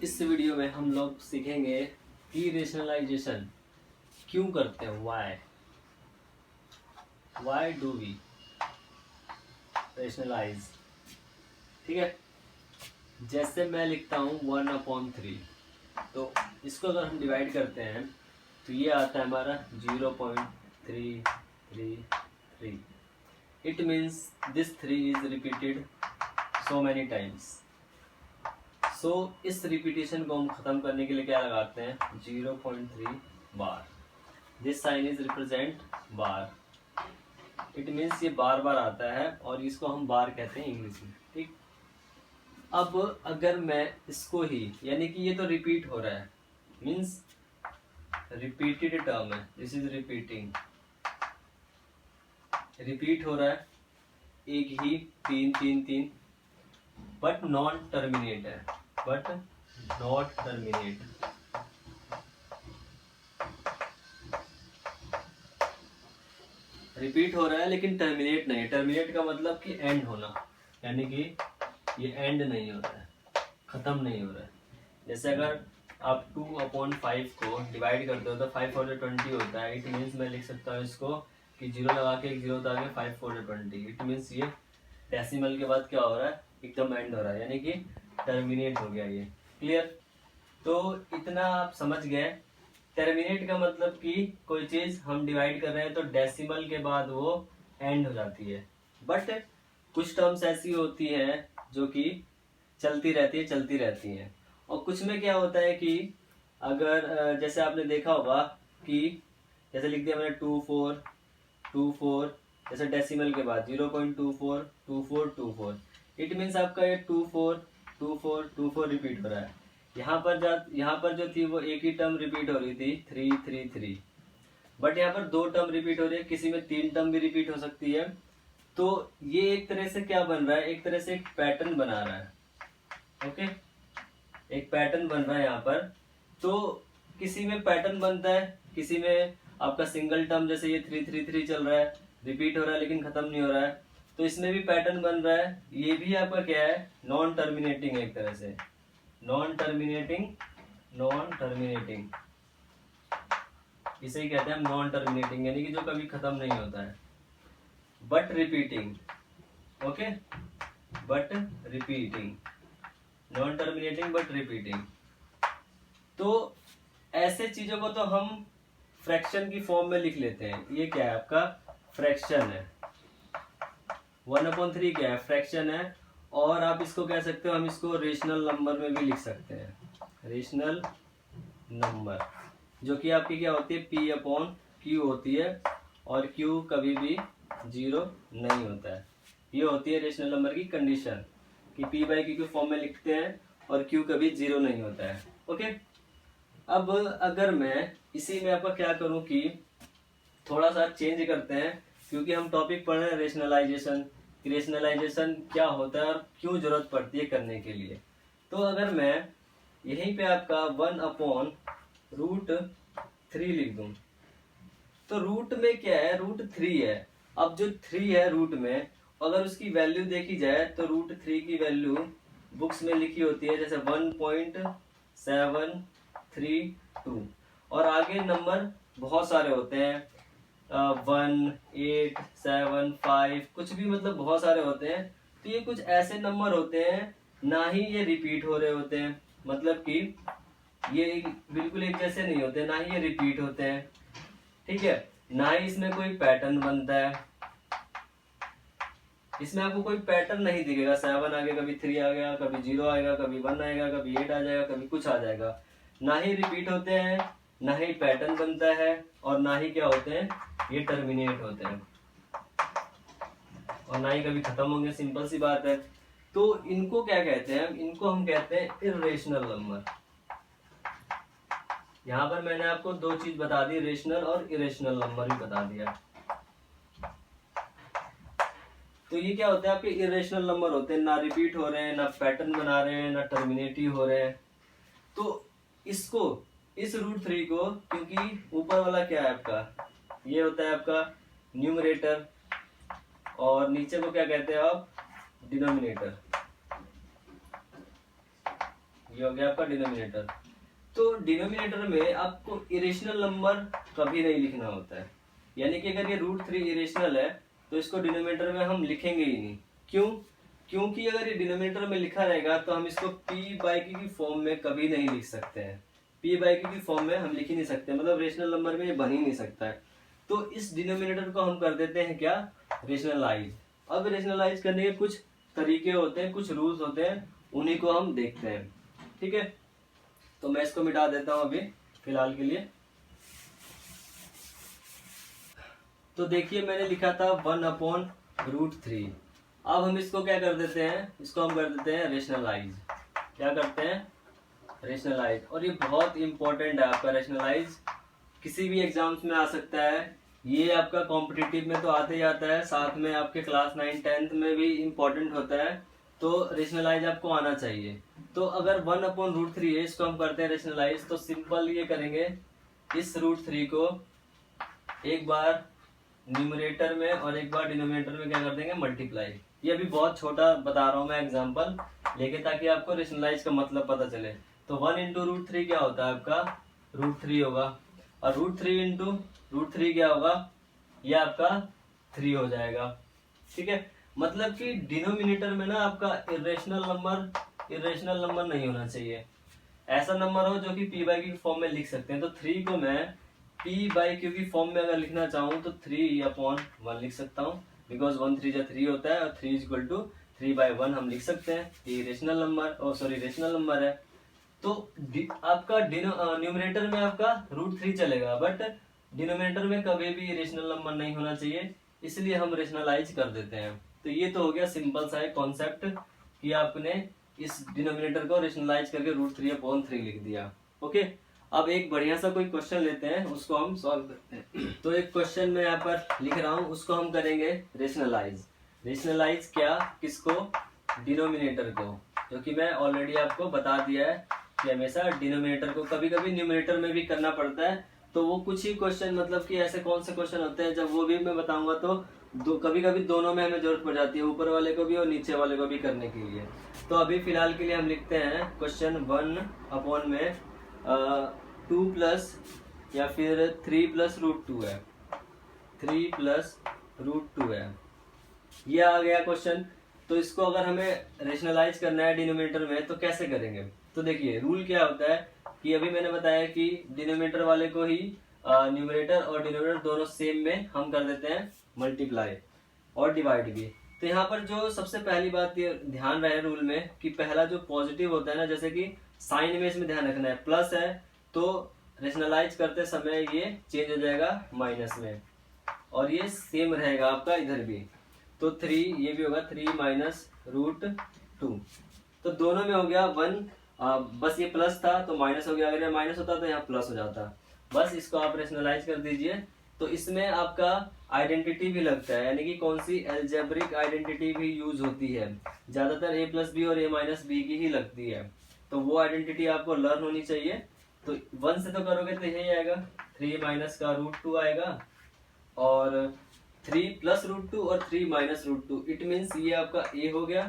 इस वीडियो में हम लोग सीखेंगे कि रेशनलाइजेशन क्यों करते हैं, वाई डू वी रेशनलाइज। ठीक है, जैसे मैं लिखता हूँ 1/3, तो इसको अगर हम डिवाइड करते हैं तो ये आता है हमारा 0.333। It means this 3 is repeated so many times. So इस रिपीटेशन को हम ख़त्म करने के लिए क्या लगाते हैं, 0.3 bar. This sign is represent bar. It means ये बार बार आता है और इसको हम बार कहते हैं इंग्लिश में। ठीक, अब अगर मैं इसको ही, यानी कि ये तो रिपीट हो रहा है, मीन्स रिपीटेड टर्म है, दिस इज रिपीटिंग, रिपीट हो रहा है एक ही 3 बट नॉट टर्मिनेट है, बट नॉट टर्मिनेट। रिपीट हो रहा है लेकिन टर्मिनेट नहीं। टर्मिनेट का मतलब कि एंड होना, यानी कि ये एंड नहीं हो रहा है, खत्म नहीं हो रहा है। जैसे अगर आप 2/5 को डिवाइड करते हो तो 5/20 होता है। इट मीन्स मैं लिख सकता हूँ इसको कि 0 लगा के एक 0 उतार के 5/20। इट मीन्स ये डेसिमल के बाद क्या हो रहा है, एकदम एंड हो रहा है, यानी कि टर्मिनेट हो गया ये। क्लियर? तो इतना आप समझ गए। टर्मिनेट का मतलब कि कोई चीज हम डिवाइड कर रहे हैं तो डेसिमल के बाद वो एंड हो जाती है। बट कुछ टर्म्स ऐसी होती हैं जो कि चलती रहती हैं। और कुछ में क्या होता है कि अगर जैसे आपने देखा होगा कि जैसे लिख दिया मैंने 24, जैसे डेसिमल के बाद 0.242424। इट मीन्स आपका ये 24 रिपीट हो रहा है। यहाँ पर जो थी वो एक ही टर्म रिपीट हो रही थी 333, बट यहाँ पर 2 टर्म रिपीट हो रही है, किसी में 3 टर्म भी रिपीट हो सकती है। तो ये एक तरह से क्या बन रहा है, एक तरह से एक पैटर्न बना रहा है। ओके, एक पैटर्न बन रहा है यहाँ पर। तो किसी में पैटर्न बनता है, किसी में आपका सिंगल टर्म, जैसे ये 333 चल रहा है, रिपीट हो रहा है लेकिन खत्म नहीं हो रहा है, तो इसमें भी पैटर्न बन रहा है। ये भी आपका क्या है, नॉन टर्मिनेटिंग है एक तरह से, नॉन टर्मिनेटिंग इसे ही कहते हैं हम नॉन टर्मिनेटिंग, यानी कि जो कभी खत्म नहीं होता है, but repeating. Okay, but repeating, non terminating but repeating. तो ऐसे चीजों को तो हम फ्रैक्शन की फॉर्म में लिख लेते हैं। ये क्या है, आपका फ्रैक्शन है। 1/3 क्या है, फ्रैक्शन है। और आप इसको कह सकते हो, हम इसको रेशनल नंबर में भी लिख सकते हैं, रेशनल नंबर, जो कि आपकी क्या होती है, P/Q होती है। और Q कभी भी 0 नहीं होता है। ये होती है रेशनल नंबर की कंडीशन कि P/Q के फॉर्म में लिखते हैं और Q कभी 0 नहीं होता है। ओके, अब अगर मैं इसी में आपका क्या करूं कि थोड़ा सा चेंज करते हैं, क्योंकि हम टॉपिक पढ़ रहे हैं रेशनलाइजेशन, रेशनलाइजेशन क्या होता है और क्यों जरूरत पड़ती है करने के लिए। तो अगर मैं यहीं पे आपका 1/√3 लिख दूं, तो रूट में क्या है, √3 है। अब जो 3 है रूट में, अगर उसकी वैल्यू देखी जाए तो √3 की वैल्यू बुक्स में लिखी होती है जैसे 1.732, और आगे नंबर बहुत सारे होते हैं, 1, 8, 7, 5, कुछ भी, मतलब बहुत सारे होते हैं। तो ये कुछ ऐसे नंबर होते हैं, ना ही ये रिपीट हो रहे होते हैं, मतलब कि ये बिल्कुल एक जैसे नहीं होते, ना ही ये रिपीट होते हैं। ठीक है, ना ही इसमें कोई पैटर्न बनता है। इसमें आपको कोई पैटर्न नहीं दिखेगा, 7 आ गया, कभी 3 आ गया, कभी 0 आएगा, कभी 1 आएगा, कभी 8 आ जाएगा, कभी कुछ आ जाएगा। ना ही रिपीट होते हैं, ना ही पैटर्न बनता है, और ना ही क्या होते हैं, ये टर्मिनेट होते हैं, और ना ही कभी खत्म होंगे। सिंपल सी बात है। तो इनको क्या कहते हैं, इनको हम कहते हैं इर्रेशनल नंबर। यहाँ पर मैंने आपको 2 चीज बता दी, रेशनल और इरेशनल नंबर भी बता दिया। तो ये क्या होता है, आपके इरेशनल नंबर होते हैं, ना रिपीट हो रहे हैं, ना पैटर्न बना रहे हैं, ना टर्मिनेटिव हो रहे हैं। तो इसको, इस √3 को, क्योंकि ऊपर वाला क्या है आपका, ये होता है आपका न्यूमरेटर, और नीचे को क्या कहते हैं आप, डिनोमिनेटर। ये हो गया आपका डिनोमिनेटर। तो डिनोमिनेटर में आपको इरेशनल नंबर कभी नहीं लिखना होता है, यानी कि अगर ये √3 इरेशनल है तो इसको डिनोमिनेटर में हम लिखेंगे ही नहीं। क्यों? क्योंकि अगर ये डिनोमिनेटर में लिखा रहेगा तो हम इसको p/q की फॉर्म में कभी नहीं लिख सकते हैं। p/q की फॉर्म में हम लिख ही नहीं सकते, मतलब रेशनल नंबर में ये बन ही नहीं सकता है। तो इस डिनोमिनेटर को हम कर देते हैं क्या, रेशनलाइज। अब रेशनलाइज करने के कुछ तरीके होते हैं, कुछ रूल्स होते हैं, उन्हीं को हम देखते हैं। ठीक है, तो मैं इसको मिटा देता हूं अभी फिलहाल के लिए। तो देखिए मैंने लिखा था 1/√3। अब हम इसको क्या कर देते हैं, इसको हम कर देते हैं रेशनलाइज। क्या करते हैं, रेशनलाइज। और ये बहुत इंपॉर्टेंट है आपका रेशनलाइज, किसी भी एग्जाम्स में आ सकता है। ये आपका कॉम्पिटिटिव में तो आते ही आता है, साथ में आपके क्लास 9 10th में भी इम्पोर्टेंट होता है। तो रेशनलाइज आपको आना चाहिए। तो अगर 1/√3 है, इसको हम करते हैं रेशनलाइज, तो सिंपल ये करेंगे, इस √3 को एक बार न्यूमरेटर में और एक बार डिनोमिनेटर में क्या कर देंगे, मल्टीप्लाई। ये अभी बहुत छोटा बता रहा हूँ मैं एग्जाम्पल लेके, ताकि आपको रेशनलाइज का मतलब पता चले। तो 1 × √3 क्या होता है आपका, √3 होगा, और √3 × √3 क्या होगा, ये आपका 3 हो जाएगा। ठीक है, मतलब कि डिनोमिनेटर में ना आपका इरेशनल नंबर नहीं होना चाहिए। ऐसा नंबर हो जो कि p/q की फॉर्म में लिख सकते हैं। तो 3 को मैं p/q की फॉर्म में अगर लिखना चाहूँ तो 3/1 लिख सकता हूँ, बिकॉज 1 3 3 होता है, और 3 = 3/1 हम लिख सकते हैं। ये रेशनल नंबर है। तो आपका न्यूमरेटर में आपका √3 चलेगा, बट डिनोमिनेटर में कभी भी रेशनल नंबर नहीं होना चाहिए, इसलिए हम रेशनलाइज कर देते हैं। तो ये तो हो गया सिंपल सा एक कॉन्सेप्ट कि आपने इस डिनोमिनेटर को रेशनलाइज करके √3/3 लिख दिया। ओके, अब एक बढ़िया सा कोई क्वेश्चन लेते हैं, उसको हम सॉल्व करते हैं। तो एक क्वेश्चन मैं यहाँ पर लिख रहा हूँ, उसको हम करेंगे रेशनलाइज क्या, किसको, डिनोमिनेटर को, क्योंकि मैं ऑलरेडी आपको बता दिया है कि हमेशा डिनोमिनेटर को कभी कभी न्यूमरेटर में भी करना पड़ता है। तो वो कुछ ही क्वेश्चन, मतलब कि ऐसे कौन से क्वेश्चन होते हैं, जब वो भी मैं बताऊंगा तो कभी कभी दोनों में हमें जरूरत पड़ जाती है, ऊपर वाले को भी और नीचे वाले को भी करने के लिए। तो अभी फिलहाल के लिए हम लिखते हैं क्वेश्चन 1 में 2 प्लस या फिर 3 + √2 है, 3 + √2 है, ये आ गया क्वेश्चन। तो इसको अगर हमें रेशनलाइज करना है डिनोमिनेटर में तो कैसे करेंगे। तो देखिए रूल क्या होता है कि अभी मैंने बताया कि डिनोमिनेटर वाले को ही न्यूमरेटर और डिनोमिनेटर दोनों सेम में हम कर देते हैं मल्टीप्लाई और डिवाइड भी। तो यहाँ पर जो सबसे पहली बात ये ध्यान रहे रूल में कि पहला जो पॉजिटिव होता है ना, जैसे कि साइन में इसमें ध्यान रखना है, प्लस है तो रेशनलाइज करते समय ये चेंज हो जाएगा माइनस में, और ये सेम रहेगा आपका इधर भी। तो 3 ये भी होगा 3 - √2। तो दोनों में हो गया 1, बस ये प्लस था तो माइनस हो गया, अगर ये माइनस होता तो यहाँ प्लस हो जाता। बस इसको आप रेशनलाइज कर दीजिए। तो इसमें आपका आइडेंटिटी भी लगता है, यानी कि कौन सी एल्जेब्रिक आइडेंटिटी भी यूज होती है, ज्यादातर a + b और a - b की ही लगती है। तो वो आइडेंटिटी आपको लर्न होनी चाहिए। तो 1 से तो करोगे तो यही आएगा, 3 - का √2 आएगा, और 3 + √2 और 3 - √2, इट मीन्स ये आपका a हो गया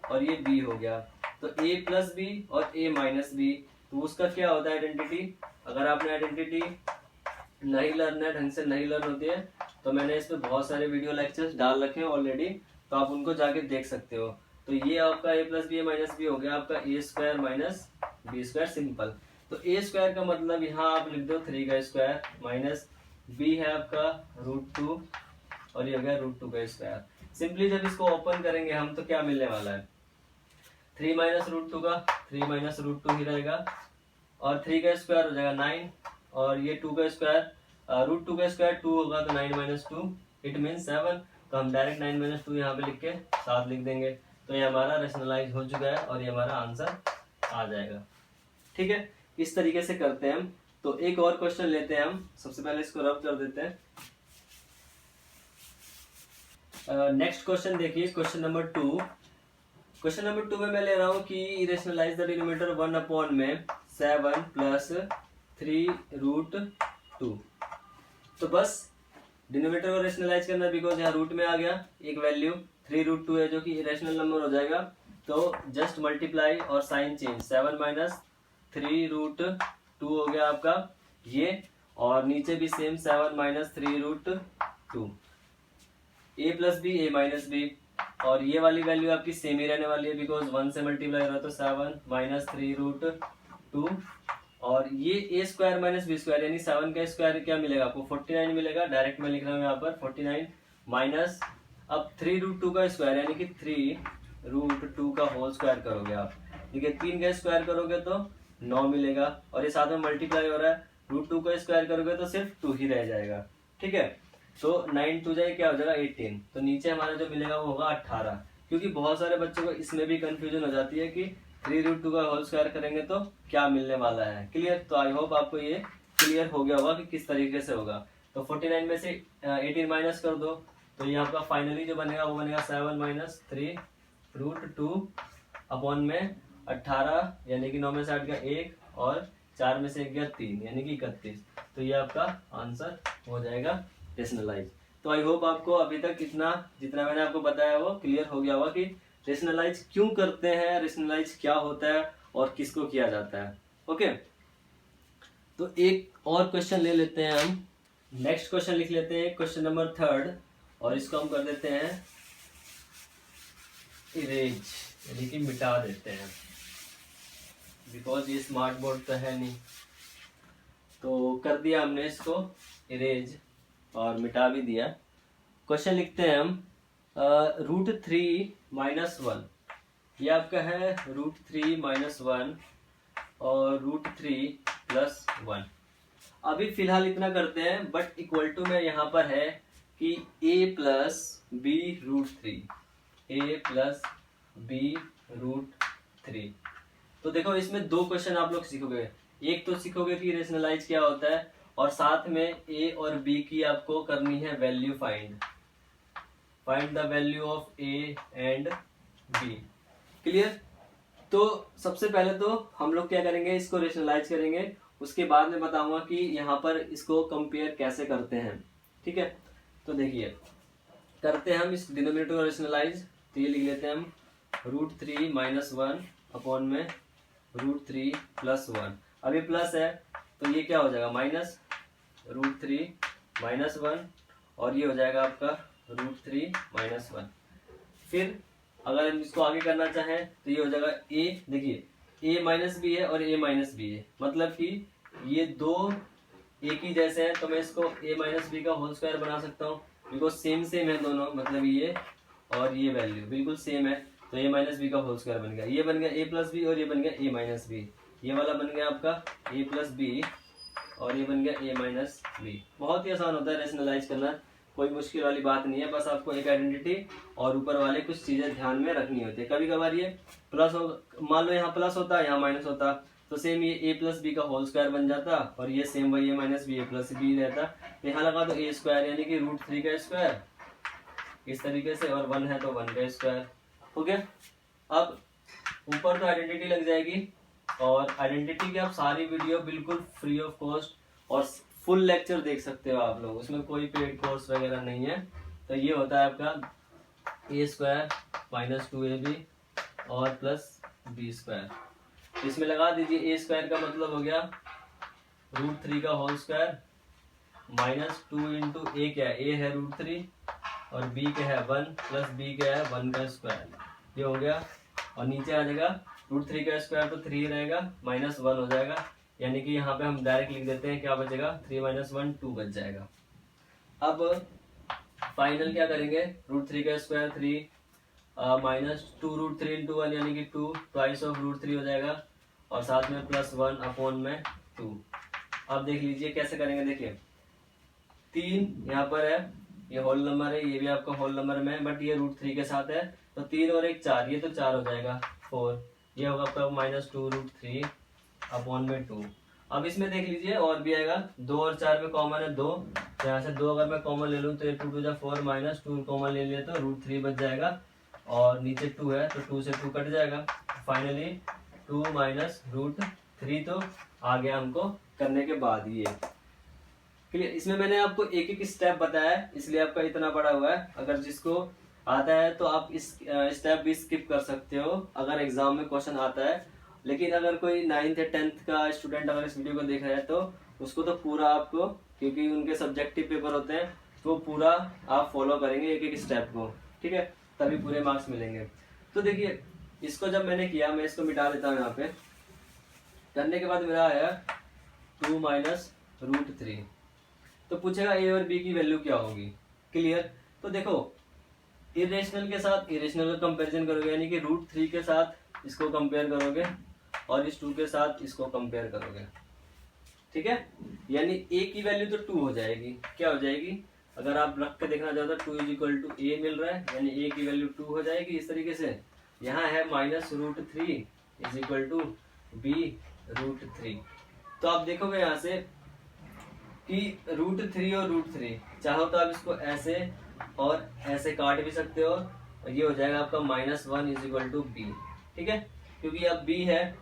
और ये b हो गया। तो a + b और a - b, तो उसका क्या होता है आइडेंटिटी। अगर आपने आइडेंटिटी नहीं लर्न है, ढंग से नहीं लर्न होती है, तो मैंने इस पे बहुत सारे वीडियो लेक्चर्स डाल रखे हैं ऑलरेडी, तो आप उनको जाके देख सकते हो। तो ये आपका a + b a - b हो गया आपका a² - b², सिंपल। तो a² का मतलब यहाँ आप लिख दो 3² माइनस b है आपका √2 और ये हो गया √2²। सिंपली जब इसको ओपन करेंगे हम तो क्या मिलने वाला है, 3 - √2 का 3 - √2 ही रहेगा, और 3² हो जाएगा 9, और ये 2² √2² 2 होगा तो 9 - 2 इट मीन 7। तो हम डायरेक्ट 9 - 2 यहाँ पे लिख के 7 लिख देंगे। तो ये हमारा रेशनलाइज हो चुका है और ये हमारा आंसर आ जाएगा। ठीक है, इस तरीके से करते हैं हम। तो एक और क्वेश्चन लेते हैं हम, सबसे पहले इसको रब कर देते हैं। नेक्स्ट क्वेश्चन देखिए, क्वेश्चन नंबर 2। क्वेश्चन नंबर 2 में मैं ले रहा हूँ कि रेशनलाइज द डिनोमिनेटर 1 में 7 + 3 √2। तो बस डिनोमिनेटर को रेशनलाइज करना, बिकॉज यहाँ रूट में आ गया एक वैल्यू 3 √2 है जो कि इरेशनल नंबर हो जाएगा। तो जस्ट मल्टीप्लाई और साइन चेंज, 7 माइनस 3√2 हो गया आपका ये, और नीचे भी same 7 minus 3√2, a plus b a minus b, और ये वाली वैल्यू आपकी सेम ही रहने वाली है बिकॉज 1 से मल्टीप्लाई हो रहा है, तो 7 माइनस 3√2, और ये a square minus b square यानी 7 का स्क्वायर क्या मिलेगा आपको 49 मिलेगा, डायरेक्ट में लिख रहा हूँ यहाँ पर 49 माइनस अब 3√2 का स्क्वायर यानी कि 3√2 का होल स्क्वायर करोगे आप, ठीक है, 3 का स्क्वायर करोगे तो 9 मिलेगा, और ये साथ में मल्टीप्लाई हो रहा है, √2 का स्क्वायर करोगे तो सिर्फ 2 ही रह जाएगा, ठीक है। तो 9 2 जाए क्या हो जाएगा 18, तो नीचे हमारा जो मिलेगा वो होगा 18, क्योंकि बहुत सारे बच्चों को इसमें भी कंफ्यूजन हो जाती है कि 3√2 का होल स्क्वायर करेंगे तो क्या मिलने वाला है। क्लियर? तो आई होप आपको ये क्लियर हो गया होगा कि किस तरीके से होगा। तो 49 में से 18 माइनस कर दो, तो ये आपका फाइनली जो बनेगा वो बनेगा 7 माइनस 3√2 अपॉन में 18 यानी कि 9 में से 8 गया 1 और 4 में से 1 गया 3 यानी कि 31। तो ये आपका आंसर हो जाएगा रेशनलाइज। तो आई होप आपको अभी तक इतना जितना मैंने आपको बताया वो क्लियर हो गया होगा कि रेशनलाइज क्यों करते हैं, रेशनलाइज क्या होता है और किसको किया जाता है। ओके, तो एक और क्वेश्चन ले लेते हैं हम। नेक्स्ट क्वेश्चन लिख लेते हैं, क्वेश्चन नंबर 3, और इसको हम कर देते हैं इरेज, यानी कि मिटा देते हैं, बिकॉज ये स्मार्ट बोर्ड तो है नहीं। तो कर दिया हमने इसको इरेज और मिटा भी दिया। क्वेश्चन लिखते हैं हम √3 माइनस 1, ये आपका है √3 माइनस 1 और √3 प्लस 1। अभी फिलहाल इतना करते हैं, बट इक्वल टू में यहाँ पर है कि a plus b √3, a plus b √3। तो देखो इसमें दो क्वेश्चन आप लोग सीखोगे, एक तो सीखोगे कि रेशनलाइज क्या होता है, और साथ में a और b की आपको करनी है value find the value of a and b। Clear? तो सबसे पहले तो हम लोग क्या करेंगे, इसको रेशनलाइज करेंगे, उसके बाद में बताऊंगा कि यहाँ पर इसको कंपेयर कैसे करते हैं, ठीक है। तो देखिए करते हैं हम इस डिनोमिनेटर को रेशनलाइज, तो ये लिख लेते हैं हम √3 माइनस 1 अपॉन में √3 प्लस 1। अब ये प्लस है तो ये क्या हो जाएगा माइनस √3 माइनस 1, और ये हो जाएगा आपका √3 माइनस 1। फिर अगर हम इसको आगे करना चाहें तो ये हो जाएगा a, देखिए a माइनस बी है और a माइनस बी है, मतलब कि ये दो एक ही जैसे हैं, तो मैं इसको a माइनस बी का होल स्क्वायर बना सकता हूँ, बिकॉज सेम है दोनों, मतलब ये और ये वैल्यू बिल्कुल सेम है, तो a माइनस बी का होल स्क्वायर बन गया, ये बन गया a प्लस बी और ये बन गया a माइनस बी, ये वाला बन गया आपका a प्लस बी और ये बन गया a माइनस बी। बहुत ही आसान होता है रेशनलाइज करना, कोई मुश्किल वाली बात नहीं है, बस आपको एक आइडेंटिटी और ऊपर वाले कुछ चीजें ध्यान में रखनी होती है। कभी कभार ये प्लस हो, मान लो यहाँ प्लस होता यहाँ माइनस होता, तो सेम ये a प्लस बी का होल स्क्वायर बन जाता, और ये सेम वही a minus b a plus b रहता। यहाँ लगा तो a स्क्वायर यानी कि √3 का स्क्वायर इस तरीके से, और 1 है तो 1 का स्क्वायर हो गया। अब ऊपर तो आइडेंटिटी लग जाएगी, और आइडेंटिटी की आप सारी वीडियो बिल्कुल फ्री ऑफ कॉस्ट और फुल लेक्चर देख सकते हो आप लोग, उसमें कोई पेड कोर्स वगैरह नहीं है। तो ये होता है आपका a स्क्वायर माइनस 2ab और प्लस b स्क्वायर। इसमें लगा दीजिए a स्क्वायर का मतलब हो गया √3 का whole square minus 2 into a क्या है, a है √3 और b क्या है 1 प्लस b क्या है 1 का स्क्वायर, ये हो गया। और नीचे आ जाएगा √3 का स्क्वायर तो 3 रहेगा माइनस 1 हो जाएगा, यानी कि यहाँ पे हम डायरेक्ट लिख देते हैं क्या बचेगा 3 माइनस 1 2 बच जाएगा। अब फाइनल क्या करेंगे, √3 का स्क्वायर 3 माइनस 2√3 इंटू 1 यानी कि 2 ट्वाइस ऑफ √3 हो जाएगा, और साथ में प्लस 1 अपॉन में 2। अब देख लीजिए कैसे करेंगे, देखिए 3 यहाँ पर है, ये होल नंबर है, ये भी आपका होल नंबर में है, बट ये √3 के साथ है, तो 3 और 1 4, ये तो 4 हो जाएगा 4, ये होगा आपका माइनस 2√3 अपॉन में 2। अब इसमें देख लीजिए और भी आएगा, 2 और 4 में कॉमन है 2, तो यहाँ से 2 अगर मैं कॉमन ले लूँ तो ये 2 2 4 माइनस 2 कॉमन ले लिया तो √3 बच जाएगा, और नीचे 2 है तो 2 से 2 कट जाएगा, फाइनली 2 माइनस √3 तो आ गया हमको करने के बाद ये क्लियर। इसमें मैंने आपको एक एक स्टेप बताया है, इसलिए आपका इतना बड़ा हुआ है। अगर जिसको आता है तो आप इस स्टेप भी स्किप कर सकते हो अगर एग्जाम में क्वेश्चन आता है। लेकिन अगर कोई 9th या 10th का स्टूडेंट अगर इस वीडियो को देख रहा है तो उसको तो पूरा आपको, क्योंकि उनके सब्जेक्टिव पेपर होते हैं तो पूरा आप फॉलो करेंगे एक एक स्टेप को, ठीक है, तभी पूरे मार्क्स मिलेंगे। तो देखिए इसको जब मैंने किया, मैं इसको मिटा देता हूँ यहाँ पे। करने के बाद मेरा आया 2 माइनस रूट 3। तो पूछेगा ए और बी की वैल्यू क्या होगी, क्लियर। तो देखो इरेशनल के साथ इरेशनल का कंपैरिजन करोगे, यानी कि रूट 3 के साथ इसको कंपेयर करोगे और इस 2 के साथ इसको कंपेयर करोगे, ठीक है। यानी ए की वैल्यू तो 2 हो जाएगी, क्या हो जाएगी, अगर आप रख के देखना चाहो तो 2 इज इक्वल टू ए मिल रहा है, यानी ए की वैल्यू 2 हो जाएगी। इस तरीके से यहाँ है minus root 3 is equal to b root 3। तो आप देखोगे यहाँ से कि रूट 3 और रूट 3, चाहो तो आप इसको ऐसे और ऐसे काट भी सकते हो, ये हो जाएगा आपका -1 इज इक्वल टू बी, ठीक है। क्योंकि अब बी है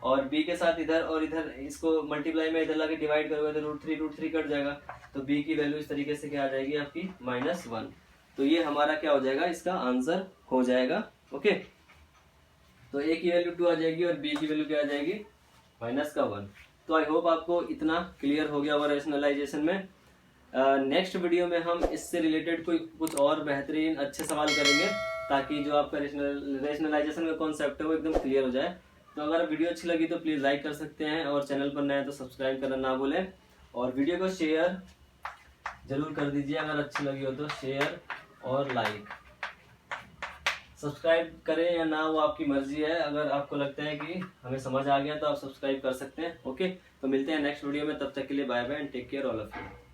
और बी के साथ इधर और इधर इसको मल्टीप्लाई में इधर लाके डिवाइड करोगे तो रूट थ्री कट जाएगा, तो बी की वैल्यू इस तरीके से क्या आ जाएगी आपकी -1। तो ये हमारा क्या हो जाएगा, इसका आंसर हो जाएगा, ओके। तो ए की वैल्यू 2 आ जाएगी और बी की वैल्यू क्या आ जाएगी -1। तो आई होप आपको इतना क्लियर हो गया होगा रेशनलाइजेशन में। नेक्स्ट वीडियो में हम इससे रिलेटेड कोई कुछ और बेहतरीन अच्छे सवाल करेंगे, ताकि जो आपका रेशनलाइजेशन का कॉन्सेप्ट है वो एकदम क्लियर हो जाए। तो अगर वीडियो अच्छी लगी तो प्लीज़ लाइक कर सकते हैं, और चैनल पर नए हैं तो सब्सक्राइब करना ना भूलें, और वीडियो को शेयर जरूर कर दीजिए अगर अच्छी लगी हो तो, शेयर और लाइक। सब्सक्राइब करें या ना वो आपकी मर्जी है, अगर आपको लगता है कि हमें समझ आ गया तो आप सब्सक्राइब कर सकते हैं, ओके। तो मिलते हैं नेक्स्ट वीडियो में, तब तक के लिए bye bye and take care all of you.